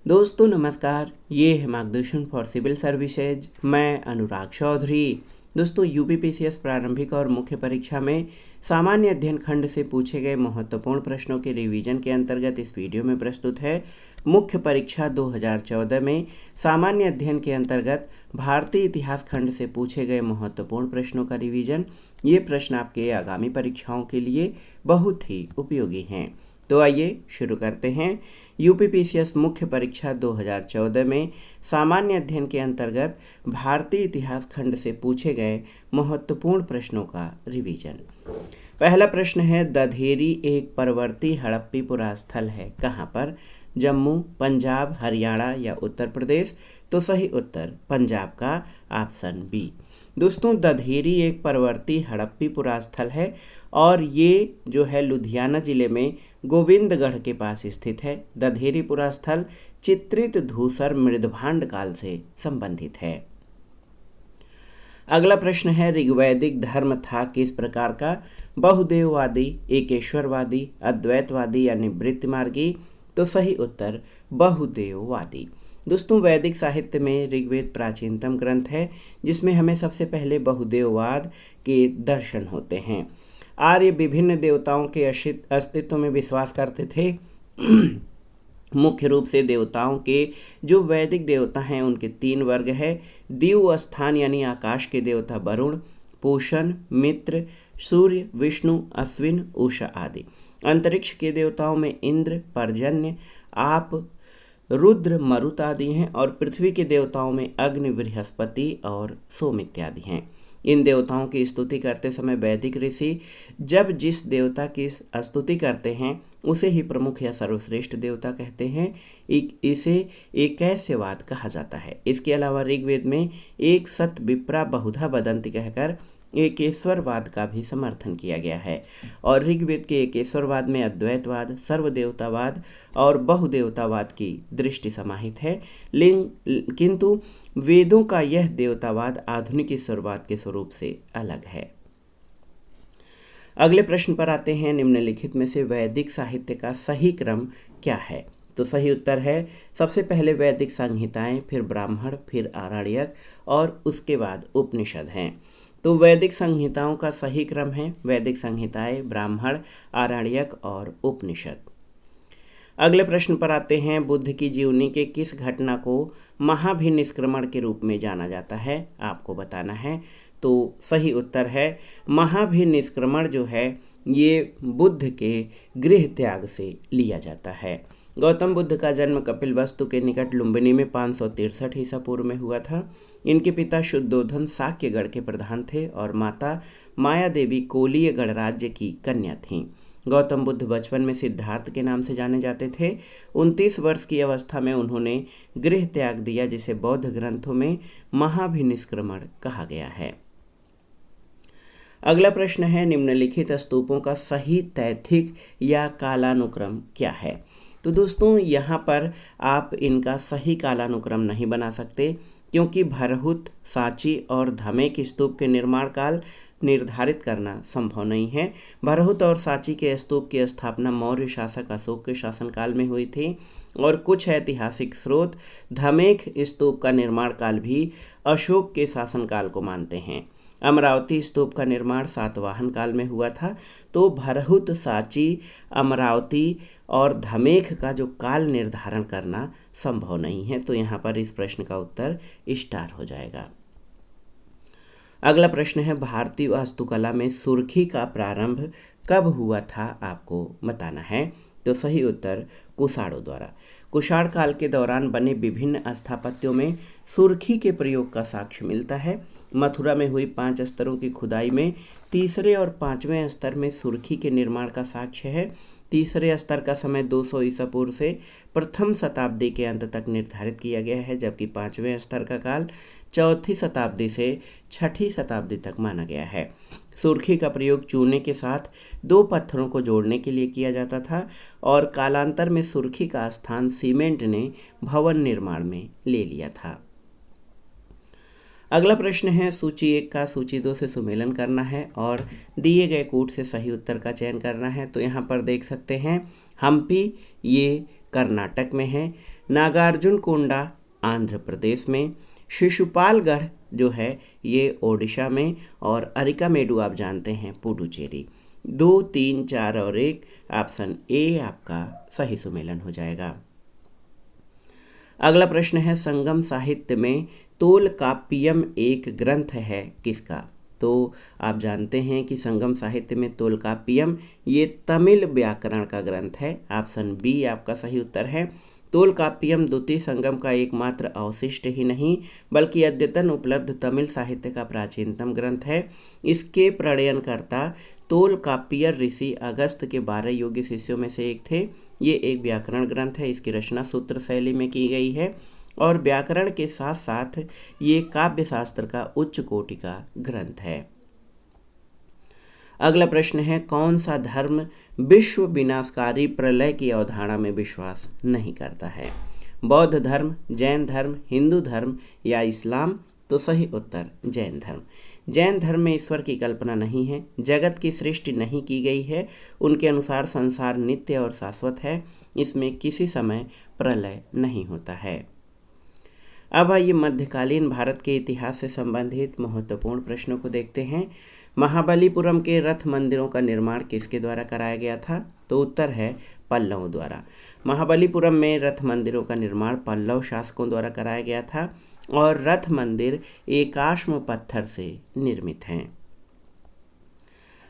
दोस्तों नमस्कार, ये है मार्गदर्शन फॉर सिविल सर्विसेज। मैं अनुराग चौधरी। दोस्तों यूपीपीसीएस प्रारंभिक और मुख्य परीक्षा में सामान्य अध्ययन खंड से पूछे गए महत्वपूर्ण प्रश्नों के रिवीजन के अंतर्गत इस वीडियो में प्रस्तुत है मुख्य परीक्षा 2014 में सामान्य अध्ययन के अंतर्गत भारतीय इतिहास खंड से पूछे गए महत्वपूर्ण प्रश्नों का रिवीजन। ये प्रश्न आपके आगामी परीक्षाओं के लिए बहुत ही उपयोगी हैं। तो आइए शुरू करते हैं यूपीपीसीएस मुख्य परीक्षा 2014 में सामान्य अध्ययन के अंतर्गत भारतीय इतिहास खंड से पूछे गए महत्वपूर्ण प्रश्नों का रिवीजन। पहला प्रश्न है, दधेरी एक परवर्ती हड़प्पी पुरास्थल है, कहाँ पर? जम्मू, पंजाब, हरियाणा या उत्तर प्रदेश? तो सही उत्तर पंजाब का ऑप्शन बी। दोस्तों दधेरी एक परवर्ती हड़प्पी पुरास्थल है और ये जो है लुधियाना जिले में गोविंदगढ़ के पास स्थित है। दधेरी पुरास्थल चित्रित धूसर मृदभांड काल से संबंधित है। अगला प्रश्न है, ऋग्वैदिक धर्म था किस प्रकार का? बहुदेववादी, एकेश्वरवादी, अद्वैतवादी या निवृत्ति मार्गी? तो सही उत्तर बहुदेववादी। दोस्तों वैदिक साहित्य में ऋग्वेद प्राचीनतम ग्रंथ है जिसमें हमें सबसे पहले बहुदेववाद के दर्शन होते हैं। आर्य विभिन्न देवताओं के अस्तित्व में विश्वास करते थे। मुख्य रूप से देवताओं के जो वैदिक देवता हैं उनके 3 वर्ग है। दिव स्थान यानी आकाश के देवता वरुण, पूषण, मित्र, सूर्य, विष्णु, अश्विन, उषा आदि। अंतरिक्ष के देवताओं में इंद्र, पर्जन्य, आप, रुद्र, मरुत आदि हैं और पृथ्वी के देवताओं में अग्नि, बृहस्पति और सोम इत्यादि हैं। इन देवताओं की स्तुति करते समय वैदिक ऋषि जब जिस देवता की स्तुति करते हैं उसे ही प्रमुख या सर्वश्रेष्ठ देवता कहते हैं। इसे एकैस्यवाद कहा जाता है। इसके अलावा ऋग्वेद में एक सत विप्रा बहुधा बदंती कहकर एकेश्वरवाद का भी समर्थन किया गया है और ऋग्वेद के एकेश्वरवाद में अद्वैतवाद, सर्वदेवतावाद और बहुदेवतावाद की दृष्टि समाहित है। किंतु वेदों का यह देवतावाद आधुनिक ईश्वरवाद के स्वरूप से अलग है। अगले प्रश्न पर आते हैं, निम्नलिखित में से वैदिक साहित्य का सही क्रम क्या है? तो सही उत्तर है सबसे पहले वैदिक संहिताएं, फिर ब्राह्मण, फिर आरण्यक और उसके बाद उपनिषद हैं। तो वैदिक संहिताओं का सही क्रम है वैदिक संहिताएं, ब्राह्मण, आरण्यक और उपनिषद। अगले प्रश्न पर आते हैं, बुद्ध की जीवनी के किस घटना को महाभिनिष्क्रमण के रूप में जाना जाता है? आपको बताना है। तो सही उत्तर है महाभिनिष्क्रमण जो है ये बुद्ध के गृह त्याग से लिया जाता है। गौतम बुद्ध का जन्म कपिलवस्तु के निकट लुम्बिनी में 563 ईसा पूर्व में हुआ था। इनके पिता शुद्धोधन साक्यगढ़ के प्रधान थे और माता माया देवी कोलीय गणराज्य की कन्या थीं। गौतम बुद्ध बचपन में सिद्धार्थ के नाम से जाने जाते थे। 29 वर्ष की अवस्था में उन्होंने गृह त्याग दिया जिसे बौद्ध ग्रंथों में महाभिनिष्क्रमण कहा गया है। अगला प्रश्न है, निम्नलिखित स्तूपों का सही तैथिक या कालानुक्रम क्या है? तो दोस्तों यहाँ पर आप इनका सही कालानुक्रम नहीं बना सकते क्योंकि भरहुत, सांची और धमेक स्तूप के निर्माण काल निर्धारित करना संभव नहीं है। भरहुत और सांची के स्तूप की स्थापना मौर्य शासक अशोक के शासनकाल में हुई थी और कुछ ऐतिहासिक स्रोत धमेक स्तूप का निर्माण काल भी अशोक के शासनकाल को मानते हैं। अमरावती स्तूप का निर्माण सातवाहन काल में हुआ था। तो भरहुत, सांची, अमरावती और धमेख का जो काल निर्धारण करना संभव नहीं है। तो यहाँ पर इस प्रश्न का उत्तर स्टार हो जाएगा। अगला प्रश्न है, भारतीय वास्तुकला में सुर्खी का प्रारंभ कब हुआ था? आपको बताना है। तो सही उत्तर कुषाणों द्वारा। कुषाण काल के दौरान बने विभिन्न स्थापत्यों में सुर्खी के प्रयोग का साक्ष्य मिलता है। मथुरा में हुई 5 स्तरों की खुदाई में तीसरे और 5वें स्तर में सुर्खी के निर्माण का साक्ष्य है। तीसरे स्तर का समय 200 ईसा पूर्व से प्रथम शताब्दी के अंत तक निर्धारित किया गया है जबकि 5वें स्तर का काल 4वीं शताब्दी से 6वीं शताब्दी तक माना गया है। सुर्खी का प्रयोग चूने के साथ 2 पत्थरों को जोड़ने के लिए किया जाता था और कालांतर में सुर्खी का स्थान सीमेंट ने भवन निर्माण में ले लिया था। अगला प्रश्न है, सूची 1 का सूची 2 से सुमेलन करना है और दिए गए कूट से सही उत्तर का चयन करना है। तो यहाँ पर देख सकते हैं हम्पी ये कर्नाटक में है, नागार्जुन कोंडा आंध्र प्रदेश में, शिशुपालगढ़ जो है ये ओडिशा में, और अरिकामेडु आप जानते हैं पुडुचेरी। 2, 3, 4 और 1 ऑप्शन ए आपका सही सुमेलन हो जाएगा। अगला प्रश्न है संगम साहित्य में तोलकाप्पियम एक ग्रंथ है किसका? तो आप जानते हैं कि संगम साहित्य में तोलकाप्पियम ये तमिल व्याकरण का ग्रंथ है। ऑप्शन बी आपका सही उत्तर है। तोलकाप्पियम द्वितीय संगम का एकमात्र अवशिष्ट ही नहीं बल्कि अद्यतन उपलब्ध तमिल साहित्य का प्राचीनतम ग्रंथ है। इसके प्रणयनकर्ता तोलकाप्पियर ऋषि अगस्त के 12 योग्य शिष्यों में से एक थे। ये एक व्याकरण ग्रंथ है। इसकी रचना सूत्र शैली में की गई है और व्याकरण के साथ साथ ये काव्य शास्त्र का उच्च कोटि का ग्रंथ है। अगला प्रश्न है कौन सा धर्म विश्व विनाशकारी प्रलय की अवधारणा में विश्वास नहीं करता है? बौद्ध धर्म, जैन धर्म, हिंदू धर्म या इस्लाम? तो सही उत्तर जैन धर्म। जैन धर्म में ईश्वर की कल्पना नहीं है, जगत की सृष्टि नहीं की गई है। उनके अनुसार संसार नित्य और शाश्वत है, इसमें किसी समय प्रलय नहीं होता है। अब आइए मध्यकालीन भारत के इतिहास से संबंधित महत्वपूर्ण प्रश्नों को देखते हैं। महाबलीपुरम के रथ मंदिरों का निर्माण किसके द्वारा कराया गया था? तो उत्तर है पल्लवों द्वारा। महाबलीपुरम में रथ मंदिरों का निर्माण पल्लव शासकों द्वारा कराया गया था और रथ मंदिर एकाश्म पत्थर से निर्मित हैं।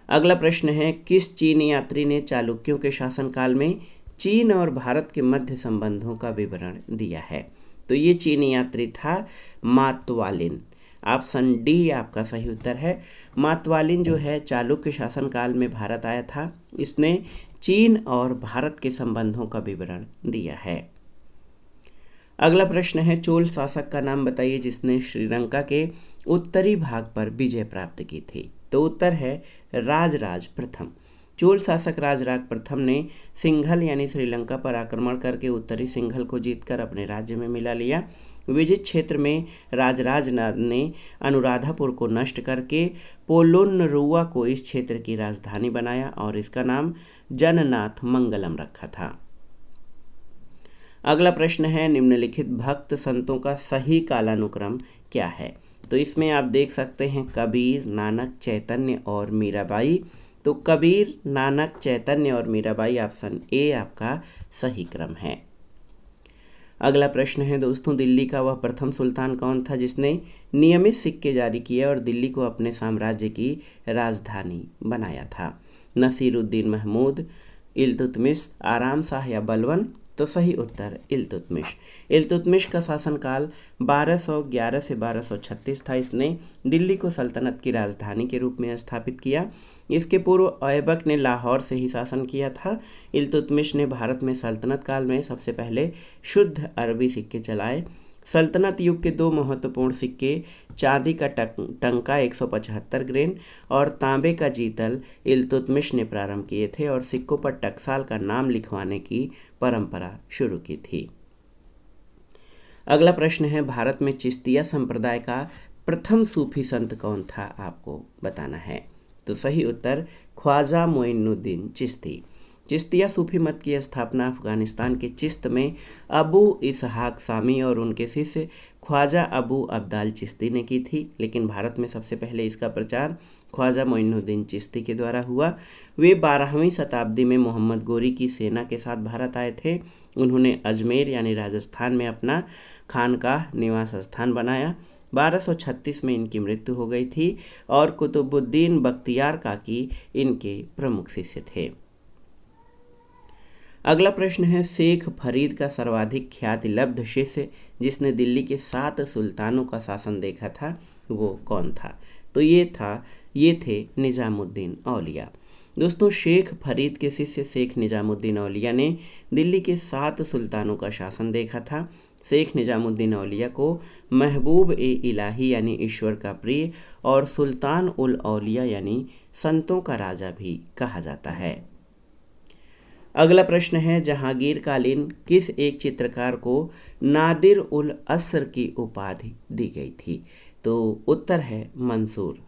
अगला प्रश्न है किस चीनी यात्री ने चालुक्यों के शासनकाल में चीन और भारत के मध्य संबंधों का विवरण दिया है? तो ये चीनी यात्री था मातवालिन। ऑप्शन डी आपका सही उत्तर है। मातवालिन जो है चालुक्य शासनकाल में भारत आया था। इसने चीन और भारत के संबंधों का विवरण दिया है। अगला प्रश्न है चोल शासक का नाम बताइए जिसने श्रीलंका के उत्तरी भाग पर विजय प्राप्त की थी? तो उत्तर है राजराज प्रथम। चोल शासक राजराज प्रथम ने सिंघल यानी श्रीलंका पर आक्रमण करके उत्तरी सिंघल को जीतकर अपने राज्य में मिला लिया। विजित क्षेत्र में राजराज ने अनुराधापुर को नष्ट करके पोलोन्नरुवा को इस क्षेत्र की राजधानी बनाया और इसका नाम जननाथ मंगलम रखा था। अगला प्रश्न है निम्नलिखित भक्त संतों का सही कालानुक्रम क्या है? तो इसमें आप देख सकते हैं कबीर, नानक, चैतन्य और मीराबाई। तो कबीर, नानक, चैतन्य और मीराबाई ऑप्शन ए आपका सही क्रम है। अगला प्रश्न है दोस्तों दिल्ली का वह प्रथम सुल्तान कौन था जिसने नियमित सिक्के जारी किए और दिल्ली को अपने साम्राज्य की राजधानी बनाया था? नसीरुद्दीन महमूद, इल्तुतमिश, आराम शाह या बलबन? तो सही उत्तर इल्तुतमिश। इल्तुतमिश का शासनकाल 1211 से 1236 था। इसने दिल्ली को सल्तनत की राजधानी के रूप में स्थापित किया। इसके पूर्व ऐबक ने लाहौर से ही शासन किया था। इल्तुतमिश ने भारत में सल्तनत काल में सबसे पहले शुद्ध अरबी सिक्के चलाए। सल्तनत युग के 2 महत्वपूर्ण सिक्के चांदी का टंका 175 ग्रेन और तांबे का जीतल इल्तुतमिश ने प्रारंभ किए थे और सिक्कों पर टकसाल का नाम लिखवाने की परंपरा शुरू की थी। अगला प्रश्न है भारत में चिश्तिया संप्रदाय का प्रथम सूफी संत कौन था? आपको बताना है। तो सही उत्तर ख्वाजा मोइनुद्दीन चिश्ती। चिश्तिया सूफी मत की स्थापना अफगानिस्तान के चिश्त में अबू इसहाक सामी और उनके शिष्य ख्वाजा अबू अब्दाल चिश्ती ने की थी, लेकिन भारत में सबसे पहले इसका प्रचार ख्वाजा मोइनुद्दीन चिश्ती के द्वारा हुआ। वे 12वीं शताब्दी में मोहम्मद गोरी की सेना के साथ भारत आए थे। उन्होंने अजमेर यानी राजस्थान में अपना खानकाह निवास स्थान बनाया। 1236 में इनकी मृत्यु हो गई थी और कुतुबुद्दीन बख्तियार काकी इनके प्रमुख शिष्य थे। अगला प्रश्न है शेख फरीद का सर्वाधिक ख्याति लब्ध शिष्य जिसने दिल्ली के 7 सुल्तानों का शासन देखा था वो कौन था? तो ये थे निजामुद्दीन औलिया। दोस्तों शेख फरीद के शिष्य शेख निजामुद्दीन औलिया ने दिल्ली के 7 सुल्तानों का शासन देखा था। शेख निजामुद्दीन औलिया को महबूब ए इलाही यानी ईश्वर का प्रिय और सुल्तान उल औलिया यानी संतों का राजा भी कहा जाता है। अगला प्रश्न है जहांगीर कालीन किस एक चित्रकार को नादिर उल असर की उपाधि दी गई थी? तो उत्तर है मंसूर।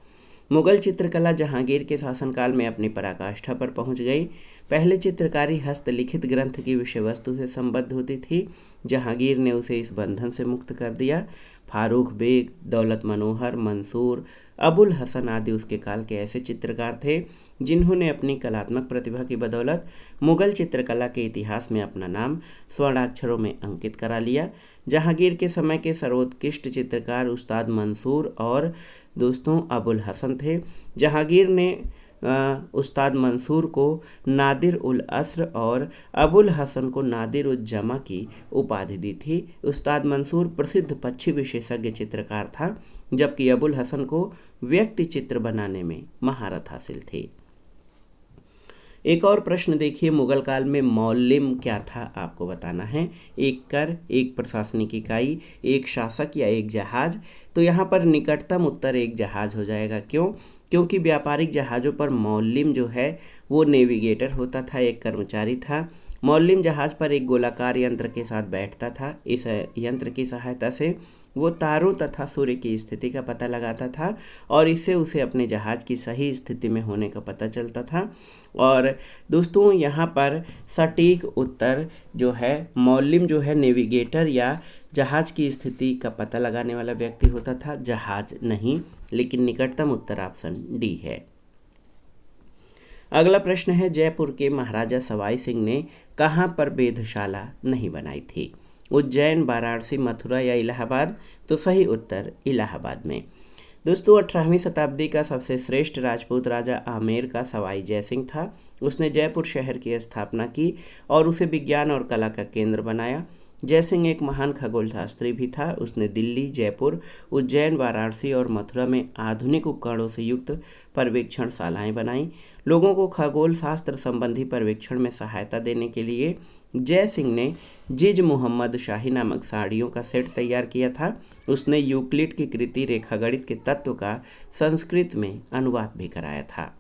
मुगल चित्रकला जहांगीर के शासनकाल में अपनी पराकाष्ठा पर पहुंच गई। पहले चित्रकारी हस्तलिखित ग्रंथ की विषय वस्तु से संबद्ध होती थी। जहांगीर ने उसे इस बंधन से मुक्त कर दिया। फारूक बेग, दौलत मनोहर, मंसूर, अबुल हसन आदि उसके काल के ऐसे चित्रकार थे जिन्होंने अपनी कलात्मक प्रतिभा की बदौलत मुगल चित्रकला के इतिहास में अपना नाम स्वर्णाक्षरों में अंकित करा लिया। जहांगीर के समय के सर्वोत्कृष्ट चित्रकार उस्ताद मंसूर और दोस्तों अबुल हसन थे। जहांगीर ने उस्ताद मंसूर को नादिर उल अस्र और अबुल हसन को नादिर उल जमा की उपाधि दी थी। उस्ताद मंसूर प्रसिद्ध पक्षी विशेषज्ञ चित्रकार था, जबकि अबुल हसन को व्यक्ति चित्र बनाने में महारत हासिल थी। एक और प्रश्न देखिए, मुगल काल में मौलिम क्या था, आपको बताना है। एक कर, एक प्रशासनिक इकाई, एक शासक या एक जहाज। तो यहाँ पर निकटतम उत्तर एक जहाज हो जाएगा। क्यों? क्योंकि व्यापारिक जहाज़ों पर मौलिम जो है वो नेविगेटर होता था, एक कर्मचारी था। मौलिम जहाज़ पर एक गोलाकार यंत्र के साथ बैठता था। इस यंत्र की सहायता से वो तारों तथा सूर्य की स्थिति का पता लगाता था और इससे उसे अपने जहाज़ की सही स्थिति में होने का पता चलता था। और दोस्तों यहाँ पर सटीक उत्तर जो है मौलिम जो है नेविगेटर या जहाज़ की स्थिति का पता लगाने वाला व्यक्ति होता था, जहाज़ नहीं। लेकिन निकटतम उत्तर ऑप्शन डी है। अगला प्रश्न है, जयपुर के महाराजा सवाई सिंह ने कहाँ पर वेधशाला नहीं बनाई थी? उज्जैन, वाराणसी, मथुरा या इलाहाबाद? तो सही उत्तर इलाहाबाद में। दोस्तों 18वीं शताब्दी का सबसे श्रेष्ठ राजपूत राजा आमेर का सवाई जयसिंह था। उसने जयपुर शहर की स्थापना की और उसे विज्ञान और कला का केंद्र बनाया। जयसिंह एक महान खगोल शास्त्री भी था। उसने दिल्ली, जयपुर, उज्जैन, वाराणसी और मथुरा में आधुनिक उपकरणों से युक्त पर्यवेक्षणशालाएं बनाईं। लोगों को खगोल शास्त्र संबंधी पर्यवेक्षण में सहायता देने के लिए जयसिंह ने जिज मुहम्मद शाही नामक साड़ियों का सेट तैयार किया था। उसने यूक्लिड की कृति रेखागणित के तत्व का संस्कृत में अनुवाद भी कराया था।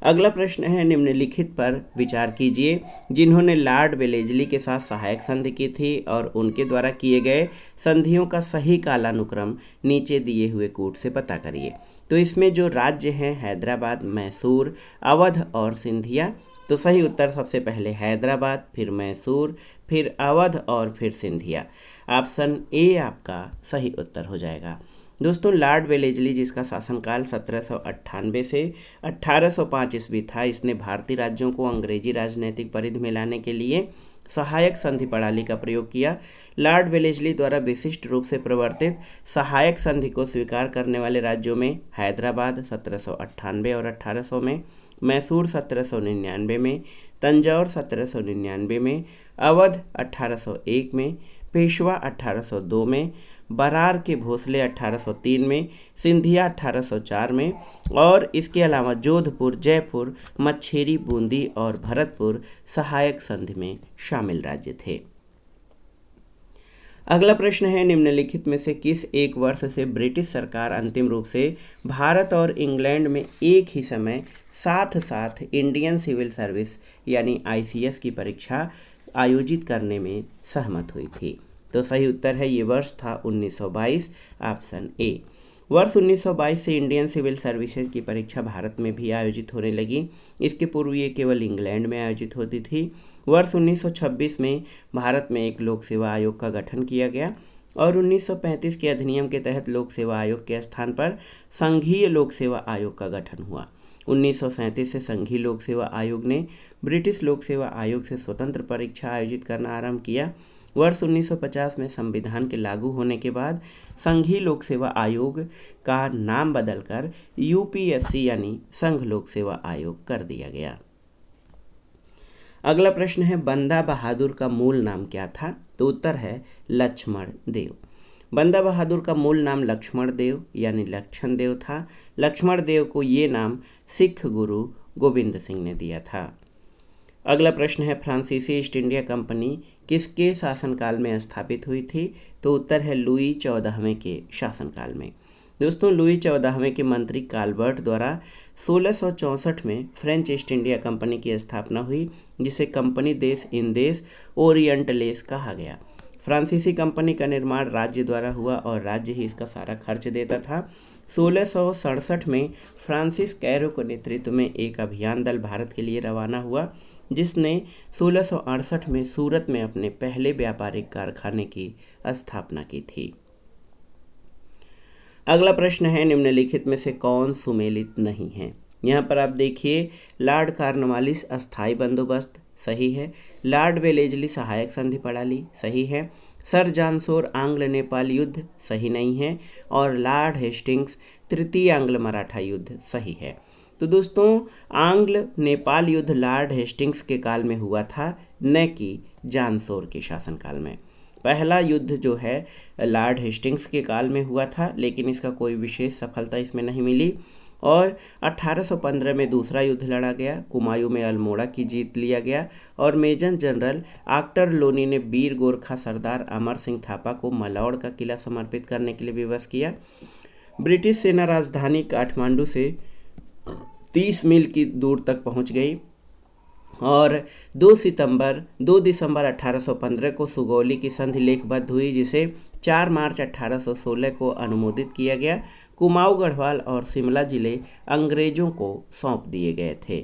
अगला प्रश्न है, निम्नलिखित पर विचार कीजिए। जिन्होंने लॉर्ड वेलेस्ली के साथ सहायक संधि की थी और उनके द्वारा किए गए संधियों का सही कालानुक्रम नीचे दिए हुए कूट से पता करिए। तो इसमें जो राज्य हैं हैदराबाद, मैसूर, अवध और सिंधिया। तो सही उत्तर सबसे पहले हैदराबाद, फिर मैसूर, फिर अवध और फिर सिंधिया। ऑप्शन ए आपका सही उत्तर हो जाएगा। दोस्तों लॉर्ड वेलेस्ली जिसका शासनकाल 1798 से 1805 ईस्वी था, इसने भारतीय राज्यों को अंग्रेजी राजनीतिक परिधि में लाने के लिए सहायक संधि प्रणाली का प्रयोग किया। लॉर्ड वेलेस्ली द्वारा विशिष्ट रूप से प्रवर्तित सहायक संधि को स्वीकार करने वाले राज्यों में हैदराबाद 1798 और 1800 में, मैसूर 1799 में, तंजौर 1799 में, अवध 1801 में, पेशवा 1802 में, बरार के भोसले 1803 में, सिंधिया 1804 में और इसके अलावा जोधपुर, जयपुर, मच्छेरी, बूंदी और भरतपुर सहायक संधि में शामिल राज्य थे। अगला प्रश्न है, निम्नलिखित में से किस एक वर्ष से ब्रिटिश सरकार अंतिम रूप से भारत और इंग्लैंड में एक ही समय साथ साथ इंडियन सिविल सर्विस यानी ICS की परीक्षा आयोजित करने में सहमत हुई थी? तो सही उत्तर है, ये वर्ष था 1922, ऑप्शन ए। वर्ष 1922 से इंडियन सिविल सर्विसेज की परीक्षा भारत में भी आयोजित होने लगी। इसके पूर्व ये केवल इंग्लैंड में आयोजित होती थी। वर्ष 1926 में भारत में एक लोक सेवा आयोग का गठन किया गया और 1935 के अधिनियम के तहत लोक सेवा आयोग के स्थान पर संघीय लोक सेवा आयोग का गठन हुआ। 1937 से संघीय लोक सेवा आयोग ने ब्रिटिश लोक सेवा आयोग से स्वतंत्र परीक्षा आयोजित करना आरंभ किया। वर्ष 1950 में संविधान के लागू होने के बाद संघीय लोक सेवा आयोग का नाम बदलकर UPSC यानी संघ लोक सेवा आयोग कर दिया गया। अगला प्रश्न है, बंदा बहादुर का मूल नाम क्या था? तो उत्तर है लक्ष्मण देव। बंदा बहादुर का मूल नाम लक्ष्मण देव यानी लक्षण देव था। लक्ष्मण देव को ये नाम सिख गुरु गोविंद सिंह ने दिया था। अगला प्रश्न है, फ्रांसीसी ईस्ट इंडिया कंपनी किसके शासनकाल में स्थापित हुई थी? तो उत्तर है लुई 14वें के शासनकाल में। दोस्तों लुई 14वें के मंत्री काल्बर्ट द्वारा 1664 में फ्रेंच ईस्ट इंडिया कंपनी की स्थापना हुई, जिसे कंपनी देश इन देश ओरिएंटलेस कहा गया। फ्रांसीसी कंपनी का निर्माण राज्य द्वारा हुआ और राज्य ही इसका सारा खर्च देता था। 1667 में फ्रांसिस कैरो के नेतृत्व में एक अभियान दल भारत के लिए रवाना हुआ, जिसने 1668 में सूरत में अपने पहले व्यापारिक कारखाने की स्थापना की थी। अगला प्रश्न है, निम्नलिखित में से कौन सुमेलित नहीं है? यहाँ पर आप देखिए, लॉर्ड कॉर्नवालिस अस्थाई बंदोबस्त सही है, लॉर्ड वेलेजली सहायक संधि प्रणाली सही है, सर जॉनसोर आंग्ल नेपाल युद्ध सही नहीं है, और लॉर्ड हेस्टिंग्स तृतीय आंग्ल मराठा युद्ध सही है। तो दोस्तों, आंग्ल नेपाल युद्ध लॉर्ड हेस्टिंग्स के काल में हुआ था, न कि जॉनसोर के शासनकाल में। पहला युद्ध जो है लॉर्ड हेस्टिंग्स के काल में हुआ था, लेकिन इसका कोई विशेष सफलता इसमें नहीं मिली। और 1815 में दूसरा युद्ध लड़ा गया, कुमायूं में अल्मोड़ा की जीत लिया गया और मेजर जनरल आक्टर लोनी ने वीर गोरखा सरदार अमर सिंह थापा को मलौड़ का किला समर्पित करने के लिए विवश किया। ब्रिटिश सेना राजधानी काठमांडू से 30 मील की दूर तक पहुंच गई और 2 दिसंबर 1815 को सुगौली की संधि लेखबद्ध हुई, जिसे 4 मार्च 1816 को अनुमोदित किया गया। कुमाऊं, गढ़वाल और शिमला जिले अंग्रेजों को सौंप दिए गए थे।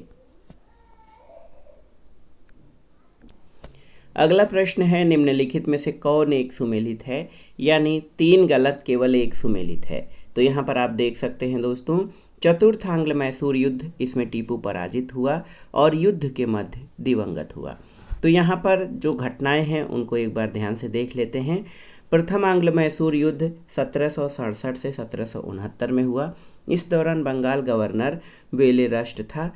अगला प्रश्न है, निम्नलिखित में से कौन एक सुमेलित है? यानी 3 गलत केवल एक सुमेलित है। तो यहाँ पर आप देख सकते हैं दोस्तों, चतुर्थ आंग्ल मैसूर युद्ध, इसमें टीपू पराजित हुआ और युद्ध के मध्य दिवंगत हुआ। तो यहाँ पर जो घटनाएं हैं उनको एक बार ध्यान से देख लेते हैं। प्रथम आंग्ल मैसूर युद्ध 1767 से 1769 में हुआ। इस दौरान बंगाल गवर्नर वेलेरस्ट था।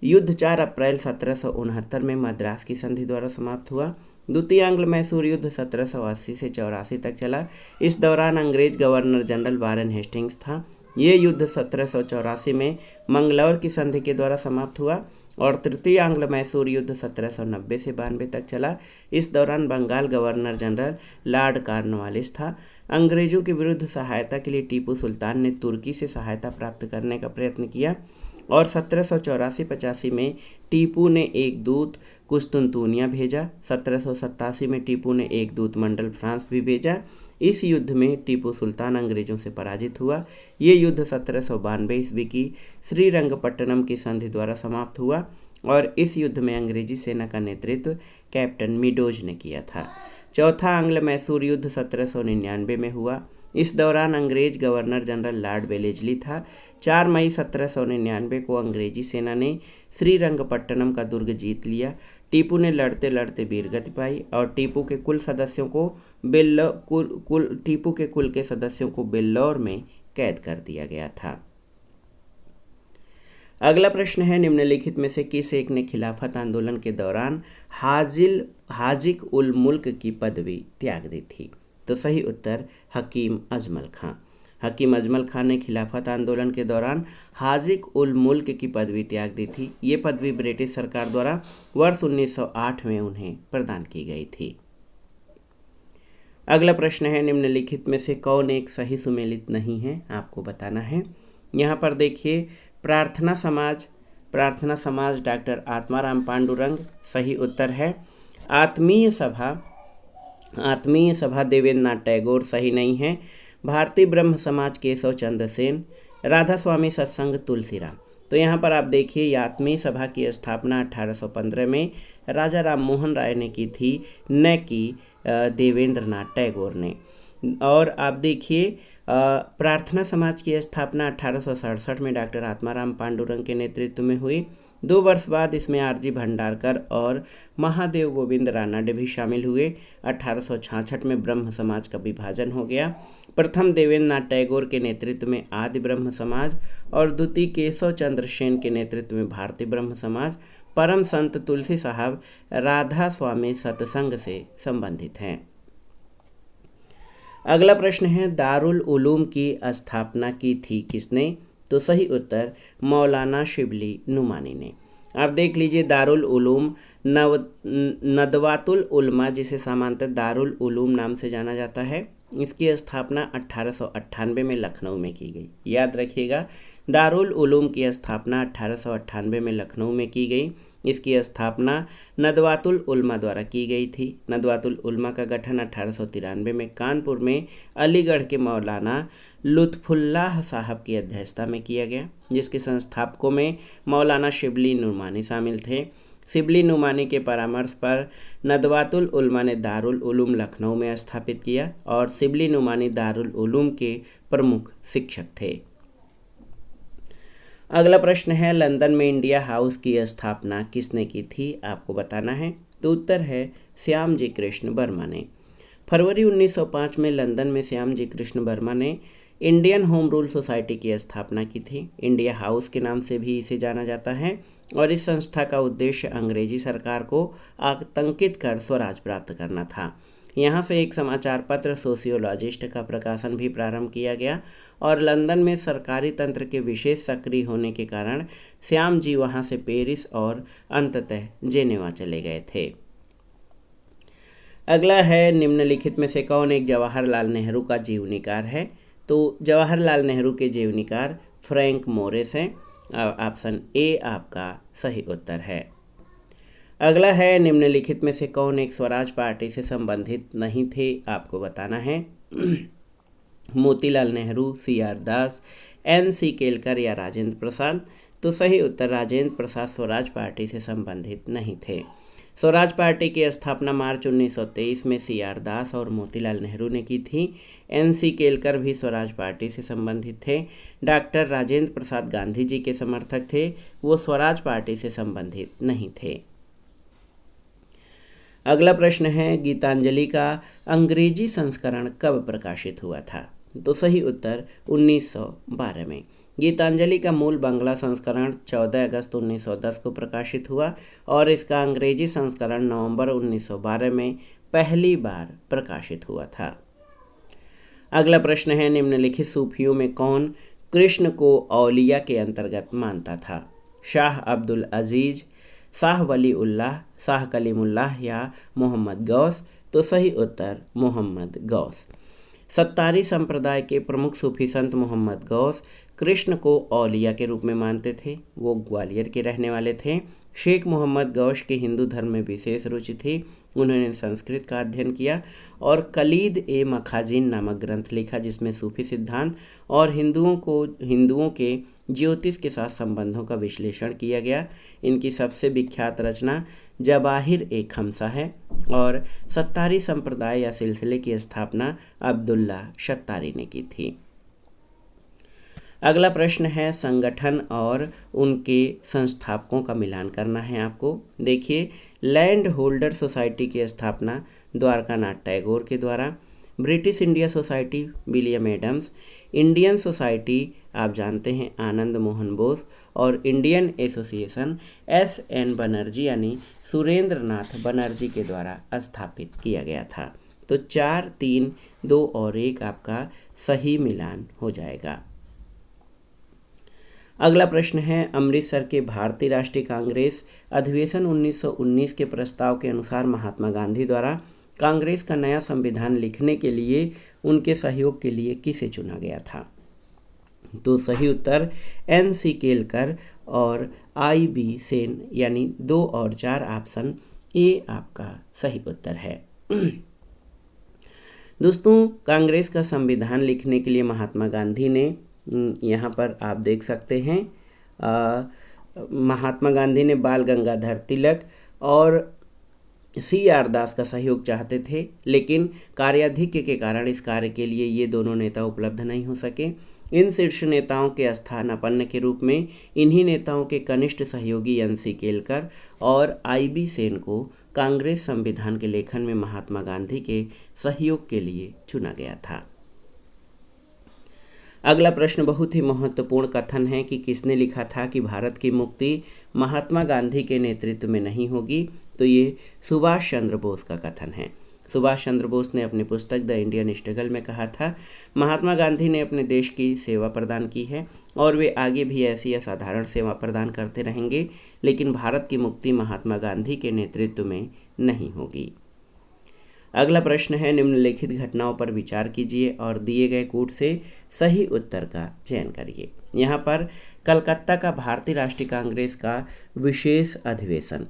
युद्ध 4 अप्रैल 1769 में मद्रास की संधि द्वारा समाप्त हुआ। द्वितीय आंग्ल मैसूर युद्ध 1780 से 84 तक चला। इस दौरान अंग्रेज गवर्नर जनरल वारेन हेस्टिंग्स था। ये युद्ध 1784 में मंगलौर की संधि के द्वारा समाप्त हुआ। और तृतीय आंग्ल मैसूर युद्ध 1790 से 92 तक चला। इस दौरान Bengal governor general lord Cornwallis था। अंग्रेजों के विरुद्ध सहायता के लिए टीपू सुल्तान ने तुर्की से सहायता प्राप्त करने का प्रयत्न किया और 1784-85 में टीपू ने एक दूत कुस्तुनतुनिया भेजा। 1787 में टीपू ने एक दूत मंडल फ्रांस भी भेजा। इस युद्ध में टीपू सुल्तान अंग्रेजों से पराजित हुआ। ये युद्ध 1792 ईस्वी की श्रीरंगपट्टनम की संधि द्वारा समाप्त हुआ और इस युद्ध में अंग्रेजी सेना का नेतृत्व कैप्टन मिडोज ने किया था। चौथा आंग्ल मैसूर युद्ध 1799 में हुआ। इस दौरान अंग्रेज गवर्नर जनरल लॉर्ड वेलेजली था। 4 मई 1799 को अंग्रेजी सेना ने श्रीरंगपट्टनम का दुर्ग जीत लिया। टीपू ने लड़ते लड़ते वीरगति पाई और टीपू के कुल के सदस्यों को बेल्लौर में कैद कर दिया गया था। अगला प्रश्न है, निम्नलिखित में से किस एक ने खिलाफत आंदोलन के दौरान हाजिक उल मुल्क की पदवी त्याग दी थी? तो सही उत्तर हकीम अजमल खां। हकीम अजमल खां ने खिलाफत आंदोलन के दौरान हाजिक उल मुल्क की पदवी त्याग दी थी। ये पदवी ब्रिटिश सरकार द्वारा वर्ष 1908 में उन्हें प्रदान की गई थी। अगला प्रश्न है, निम्नलिखित में से कौन एक सही सुमेलित नहीं है? आपको बताना है। यहाँ पर देखिए, प्रार्थना समाज डॉक्टर आत्माराम पांडुरंग सही उत्तर है। आत्मीय सभा देवेंद्र नाथ टैगोर सही नहीं है। भारतीय ब्रह्म समाज केशव चंद्र सेन। राधा स्वामी सत्संग तुलसीराम। तो यहाँ पर आप देखिए, आत्मीय सभा की स्थापना 1815 में राजा राम मोहन राय ने की थी, न कि देवेंद्र नाथ टैगोर ने। और आप देखिए, प्रार्थना समाज की स्थापना 1867 में डॉक्टर आत्माराम पांडुरंग के नेतृत्व में हुई। 2 वर्ष बाद इसमें आरजी भंडारकर और महादेव गोविंद रानडे भी शामिल हुए। 1866 में ब्रह्म समाज का विभाजन हो गया। प्रथम देवेंद्र नाथ टैगोर के नेतृत्व में आदि ब्रह्म समाज और द्वितीय केशव चंद्र सेन के नेतृत्व में भारतीय ब्रह्म समाज परम संत तुलसी साहब राधा स्वामी सत्संग से संबंधित हैं। अगला प्रश्न है, दारुल उलूम की स्थापना की थी किसने? तो सही उत्तर मौलाना शिबली नुमानी ने। आप देख लीजिए, दारुल उलूम नदवातुल उलमा, जिसे सामान्यतः दारुल उलूम नाम से जाना जाता है, इसकी स्थापना 1898 में लखनऊ में की गई। याद रखिएगा, दारुल उलूम की स्थापना 1898 में लखनऊ में की गई। इसकी स्थापना नदवातुल उलमा द्वारा की गई थी। नदवातुल उलमा का गठन 1893 में कानपुर में अलीगढ़ के मौलाना लुत्फुल्लाह साहब की अध्यक्षता में किया गया, जिसके संस्थापकों में मौलाना शिबली नुमानी शामिल थे। शिबली नुमानी के परामर्श पर नदवातुल उलमा ने दारुल उलूम लखनऊ में स्थापित किया और शिबली नुमानी दारुल उलूम के प्रमुख शिक्षक थे। अगला प्रश्न है, लंदन में इंडिया हाउस की स्थापना किसने की थी, आपको बताना है। तो उत्तर है श्यामजी कृष्ण वर्मा ने। फरवरी 1905 में लंदन में श्यामजी कृष्ण वर्मा ने इंडियन होम रूल सोसाइटी की स्थापना की थी। इंडिया हाउस के नाम से भी इसे जाना जाता है और इस संस्था का उद्देश्य अंग्रेजी सरकार को आतंकित कर स्वराज प्राप्त करना था। यहाँ से एक समाचार पत्र सोशियोलॉजिस्ट का प्रकाशन भी प्रारंभ किया गया और लंदन में सरकारी तंत्र के विशेष सक्रिय होने के कारण श्याम जी वहाँ से पेरिस और अंततः जेनेवा चले गए थे। अगला है, निम्नलिखित में से कौन एक जवाहरलाल नेहरू का जीवनीकार है। तो जवाहरलाल नेहरू के जीवनीकार फ्रैंक मोरिस हैं। ऑप्शन ए आपका सही उत्तर है। अगला है, निम्नलिखित में से कौन एक स्वराज पार्टी से संबंधित नहीं थे, आपको बताना है। मोतीलाल नेहरू, CR दास, NC केलकर या राजेंद्र प्रसाद। तो सही उत्तर राजेंद्र प्रसाद स्वराज पार्टी से संबंधित नहीं थे। स्वराज पार्टी की स्थापना मार्च 1923 में CR दास और मोतीलाल नेहरू ने की थी। NC केलकर भी स्वराज पार्टी से संबंधित थे। डॉक्टर राजेंद्र प्रसाद गांधी जी के समर्थक थे, वो स्वराज पार्टी से संबंधित नहीं थे। अगला प्रश्न है, गीतांजलि का अंग्रेजी संस्करण कब प्रकाशित हुआ था। तो सही उत्तर 1912 में। गीतांजलि का मूल बांग्ला संस्करण 14 अगस्त 1910 को प्रकाशित हुआ और इसका अंग्रेजी संस्करण नवंबर 1912 में पहली बार प्रकाशित हुआ था। अगला प्रश्न है, निम्नलिखित सूफियों में कौन कृष्ण को औलिया के अंतर्गत मानता था। शाह अब्दुल अजीज, शाह वली उल्लाह, शाह कलीमुल्लाह या मोहम्मद गौस। तो सही उत्तर मोहम्मद गौस। सत्तारी संप्रदाय के प्रमुख सूफी संत मोहम्मद गौस कृष्ण को औलिया के रूप में मानते थे। वो ग्वालियर के रहने वाले थे। शेख मोहम्मद गौश के हिंदू धर्म में विशेष रुचि थी। उन्होंने संस्कृत का अध्ययन किया और कलीद ए मखाजिन नामक ग्रंथ लिखा, जिसमें सूफी सिद्धांत और हिंदुओं के ज्योतिष के साथ संबंधों का विश्लेषण किया गया। इनकी सबसे विख्यात रचना जवाहिर ए खमसा है और सत्तारी संप्रदाय या सिलसिले की स्थापना अब्दुल्ला शत्तारी ने की थी। अगला प्रश्न है, संगठन और उनके संस्थापकों का मिलान करना है आपको। देखिए, लैंड होल्डर सोसाइटी की स्थापना द्वारकानाथ टैगोर के द्वारा, British India society William Adams, Indian society आप जानते हैं आनंद मोहन बोस और इंडियन एसोसिएशन SN बनर्जी यानी सुरेंद्र नाथ बनर्जी के द्वारा स्थापित किया गया था। तो 4, 3, 2 और 1 आपका सही मिलान हो जाएगा। अगला प्रश्न है, अमृतसर के भारतीय राष्ट्रीय कांग्रेस अधिवेशन 1919 के प्रस्ताव के अनुसार महात्मा गांधी द्वारा कांग्रेस का नया संविधान लिखने के लिए उनके सहयोग के लिए किसे चुना गया था। तो सही उत्तर NC केलकर और IB सेन यानी 2 और 4 ऑप्शन ए आपका सही उत्तर है। दोस्तों, कांग्रेस का संविधान लिखने के लिए महात्मा गांधी ने यहाँ पर आप देख सकते हैं महात्मा गांधी ने बाल गंगाधर तिलक और CR दास का सहयोग चाहते थे, लेकिन कार्याधिक्य के कारण इस कार्य के लिए ये दोनों नेता उपलब्ध नहीं हो सके। इन शीर्ष नेताओं के स्थानापन्न के रूप में इन्हीं नेताओं के कनिष्ठ सहयोगी NC केलकर और IB सेन को कांग्रेस संविधान के लेखन में महात्मा गांधी के सहयोग के लिए चुना गया था। अगला प्रश्न बहुत ही महत्वपूर्ण कथन है कि किसने लिखा था कि भारत की मुक्ति महात्मा गांधी के नेतृत्व में नहीं होगी। तो ये सुभाष चंद्र बोस का कथन है। सुभाष चंद्र बोस ने अपनी पुस्तक द इंडियन स्ट्रगल में कहा था, महात्मा गांधी ने अपने देश की सेवा प्रदान की है और वे आगे भी ऐसी असाधारण सेवा प्रदान करते रहेंगे, लेकिन भारत की मुक्ति महात्मा गांधी के नेतृत्व में नहीं होगी। अगला प्रश्न है, निम्नलिखित घटनाओं पर विचार कीजिए और दिए गए कूट से सही उत्तर का चयन करिए। यहाँ पर कलकत्ता का भारतीय राष्ट्रीय कांग्रेस का विशेष अधिवेशन,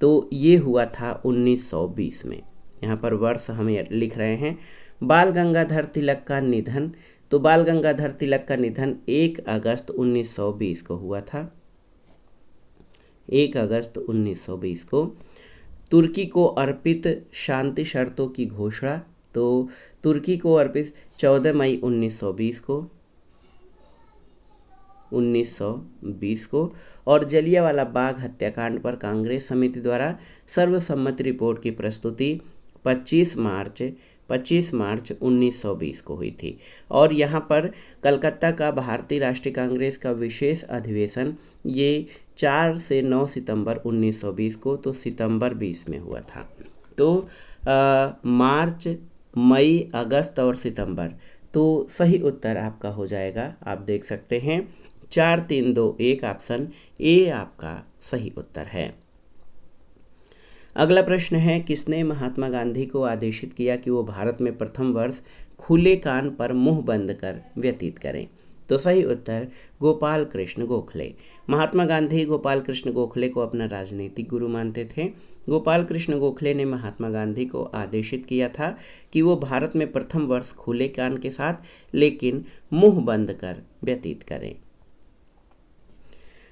तो ये हुआ था 1920 में। यहाँ पर वर्ष हम लिख रहे हैं। बाल गंगाधर तिलक का निधन, तो बाल गंगाधर तिलक का निधन 1 अगस्त 1920 को हुआ था। 1 अगस्त 1920 को। तुर्की को अर्पित शांति शर्तों की घोषणा, तो तुर्की को अर्पित 14 मई 1920 को। और जलियांवाला बाग हत्याकांड पर कांग्रेस समिति द्वारा सर्वसम्मति रिपोर्ट की प्रस्तुति 25 मार्च 1920 को हुई थी। और यहाँ पर कलकत्ता का भारतीय राष्ट्रीय कांग्रेस का विशेष अधिवेशन ये 4 से 9 सितंबर 1920 को, तो सितंबर 20 में हुआ था। तो मार्च, मई, अगस्त और सितंबर, तो सही उत्तर आपका हो जाएगा। आप देख सकते हैं 4, 3, 2, 1, ऑप्शन ए आपका सही उत्तर है। अगला प्रश्न है, किसने महात्मा गांधी को आदेशित किया कि वो भारत में प्रथम वर्ष खुले कान पर मुंह बंद कर व्यतीत करें? तो सही उत्तर गोपाल कृष्ण गोखले। महात्मा गांधी गोपाल कृष्ण गोखले को अपना राजनीतिक गुरु मानते थे। गोपाल कृष्ण गोखले ने महात्मा गांधी को आदेशित किया था कि वो भारत में प्रथम वर्ष खुले कान के साथ लेकिन मुंह बंद कर व्यतीत करें।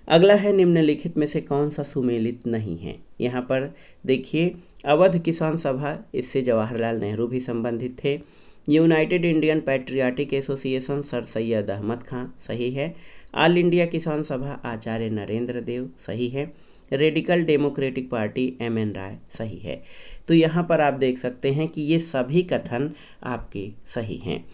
अगला है, निम्नलिखित में से कौन सा सुमेलित नहीं है? यहाँ पर देखिए, अवध किसान सभा, इससे जवाहरलाल नेहरू भी संबंधित थे। United Indian Patriotic Association Sir Syed Ahmad Khan, सही है। ऑल इंडिया किसान सभा आचार्य नरेंद्र देव, सही है। रेडिकल डेमोक्रेटिक पार्टी MN राय, सही है। तो यहाँ पर आप देख सकते हैं कि ये सभी कथन आपके सही हैं।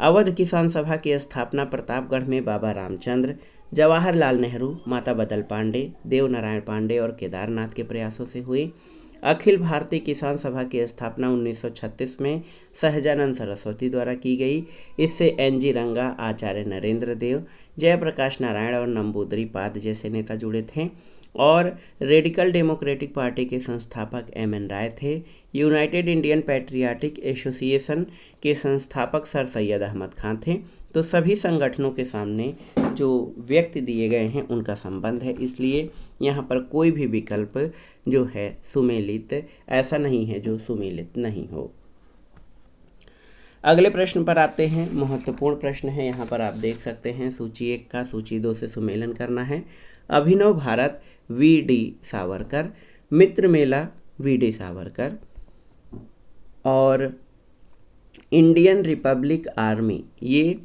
अवध किसान सभा की स्थापना प्रतापगढ़ में बाबा रामचंद्र, जवाहरलाल नेहरू, माता बदल पांडे, देव नारायण पांडे और केदारनाथ के प्रयासों से हुई। अखिल भारतीय किसान सभा की स्थापना 1936 में सहजानंद सरस्वती द्वारा की गई। इससे NG रंगा, आचार्य नरेंद्र देव, जयप्रकाश नारायण और नंबूदरी पाद जैसे नेता जुड़े थे। और रेडिकल डेमोक्रेटिक पार्टी के संस्थापक MN राय थे। यूनाइटेड इंडियन पैट्रियाटिक एसोसिएशन के संस्थापक सर सैयद अहमद खां थे। तो सभी संगठनों के सामने जो व्यक्ति दिए गए हैं उनका संबंध है, इसलिए यहाँ पर कोई भी विकल्प जो है सुमेलित ऐसा नहीं है जो सुमेलित नहीं हो। अगले प्रश्न पर आते हैं। महत्वपूर्ण प्रश्न है, यहाँ पर आप देख सकते हैं। सूची 1 का सूची 2 से सुमेलन करना है। अभिनव भारत VD सावरकर, मित्र मेला VD सावरकर, और इंडियन रिपब्लिक आर्मी ये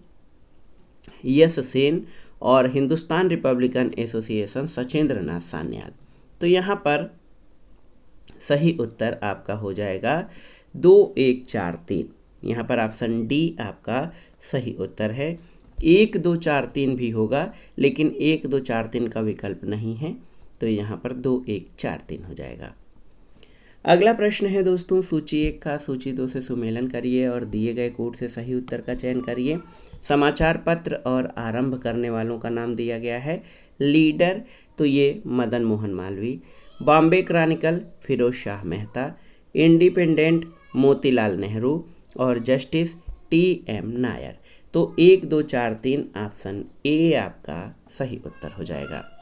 यश सेन, और हिंदुस्तान रिपब्लिकन एसोसिएशन सचेंद्र नाथ सान्याल। तो यहाँ पर सही उत्तर आपका हो जाएगा 2, 1, 4, 3। यहाँ पर ऑप्शन डी आपका सही उत्तर है। 1, 2, 4, 3 भी होगा, लेकिन 1, 2, 4, 3 का विकल्प नहीं है, तो यहाँ पर 2, 1, 4, 3 हो जाएगा। अगला प्रश्न है दोस्तों, सूची 1 का सूची 2 से सुमेलन करिए और दिए गए कोड से सही उत्तर का चयन करिए। समाचार पत्र और आरंभ करने वालों का नाम दिया गया है। लीडर, तो ये मदन मोहन मालवीय। बॉम्बे क्रॉनिकल फिरोज शाह मेहता। इंडिपेंडेंट मोतीलाल नेहरू, और जस्टिस TM नायर। तो 1, 2, 4, 3 ऑप्शन ए आपका सही उत्तर हो जाएगा।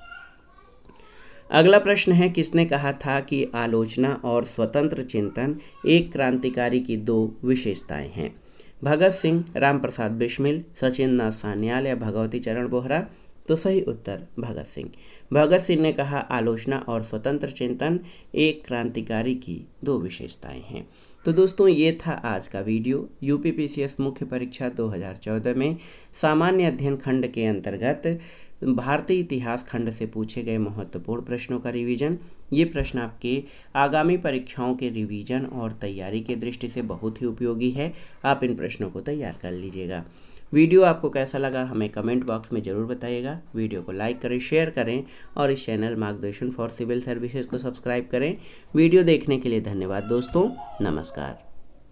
अगला प्रश्न है, किसने कहा था कि आलोचना और स्वतंत्र चिंतन एक क्रांतिकारी की 2 विशेषताएं हैं? भगत सिंह, राम प्रसाद बिस्मिल, सचिंद्र नाथ सान्याल या भगवती चरण बोहरा? तो सही उत्तर भगत सिंह। भगत सिंह ने कहा, आलोचना और स्वतंत्र चिंतन एक क्रांतिकारी की 2 विशेषताएं हैं। तो दोस्तों, ये था आज का वीडियो। UPPCS मुख्य परीक्षा 2014 में सामान्य अध्ययन खंड के अंतर्गत भारतीय इतिहास खंड से पूछे गए महत्वपूर्ण प्रश्नों का रिवीजन। ये प्रश्न आपके आगामी परीक्षाओं के रिवीजन और तैयारी के दृष्टि से बहुत ही उपयोगी है। आप इन प्रश्नों को तैयार कर लीजिएगा। वीडियो आपको कैसा लगा हमें कमेंट बॉक्स में ज़रूर बताइएगा। वीडियो को लाइक करें, शेयर करें और इस चैनल मार्गदर्शन फॉर सिविल सर्विसेज को सब्सक्राइब करें। वीडियो देखने के लिए धन्यवाद दोस्तों। नमस्कार।